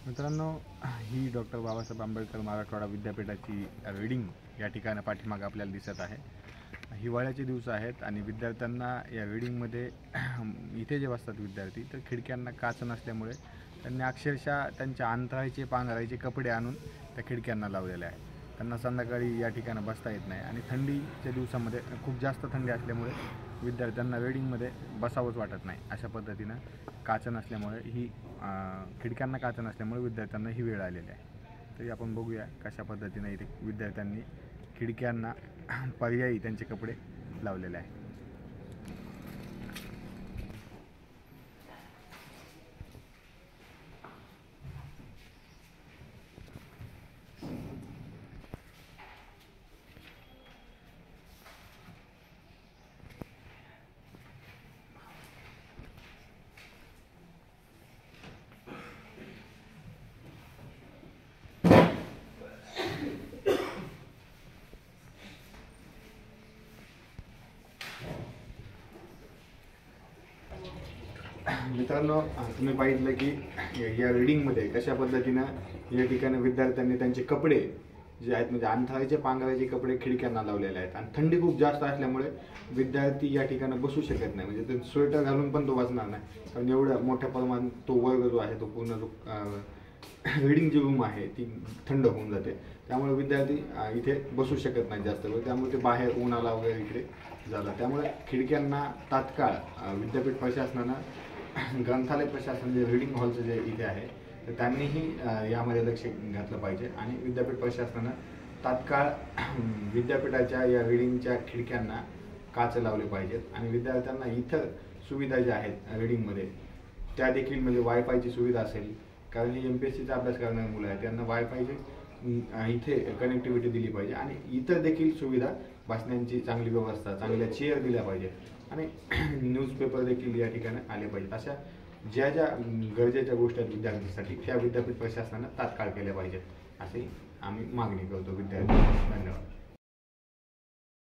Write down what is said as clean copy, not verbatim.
मित्रांनो, ही डॉक्टर बाबासाहेब आंबेडकर मराठवाडा विद्यापीठाची रीडिंग या ठिकाणी पाठीमागे आपल्याला दिसत आहे। हिवाळ्याचे दिवस आहेत आणि विद्यार्थ्यांना या रीडिंगमध्ये इथे जे बसतात विद्यार्थी तर खिडक्यांना काच नसल्यामुळे त्यांनी अक्षरशः त्यांच्या अंतराळीचे पांघरायचे कपडे आणून त्या खिडक्यांना लावलेले आहे। त्यांना संध्याकाळी या ठिकाणी बसता येत नाही आणि थंडीच्या दिवसामध्ये खूप जास्त थंडी असल्यामुळे विद्यार्थ्यांना रीडिंगमध्ये बसावंच वाटत नाही। अशा पद्धतीनं काच नसल्यामुळे ही खिडक्यांना काच नसल्यामुळे विद्यार्थ्यांना ही वेळ आलेली आहे। तरी आपण बघूया कशा पद्धतीने इथे विद्यार्थ्यांनी खिडक्यांना पर्यायी त्यांचे कपडे लावलेले आहे। मित्रांनो, तुम्ही पाहिलं की या रीडिंगमध्ये कशा पद्धतीनं या ठिकाणी विद्यार्थ्यांनी त्यांचे कपडे जे आहेत म्हणजे अंथराळीचे पांघरायचे कपडे खिडक्यांना लावलेले आहेत आणि थंडी खूप जास्त असल्यामुळे विद्यार्थी या ठिकाणी बसू शकत नाही। म्हणजे ते स्वेटर घालून पण तो बसणार नाही, कारण एवढ्या मोठ्या प्रमाणात तो वर्ग जो आहे तो पूर्ण जो रीडिंग जी रूम आहे ती थंड होऊन जाते। त्यामुळे विद्यार्थी इथे बसू शकत नाही जास्त वेळ, त्यामुळे ते बाहेर उन्हाला वगैरे इकडे जातात। त्यामुळे खिडक्यांना तात्काळ विद्यापीठ प्रशासनानं ग्रंथालय प्रशासन जे रीडिंग हॉलचं जे इथे आहे तर त्यांनीही यामध्ये लक्ष घातलं पाहिजे आणि विद्यापीठ प्रशासनानं तात्काळ विद्यापीठाच्या या रीडिंगच्या खिडक्यांना काच लावले पाहिजेत आणि विद्यार्थ्यांना इतर सुविधा ज्या आहेत रीडिंगमध्ये त्या देखील म्हणजे वायफायची सुविधा असेल, कारण ही MPSCचा अभ्यास करणारी मुलं आहेत त्यांना वायफायची इथे कनेक्टिव्हिटी दिली पाहिजे आणि इतर देखील सुविधा बसण्याची चांगली व्यवस्था, चांगल्या चेअर दिल्या पाहिजेत आणि न्यूजपेपर देखील या ठिकाणी आले पाहिजेत। अशा ज्या ज्या गरजेच्या गोष्टी आहेत विद्यार्थ्यांसाठी त्या विद्यापीठ प्रशासनानं तात्काळ केल्या पाहिजेत अशी आम्ही मागणी करतो विद्यार्थी। धन्यवाद।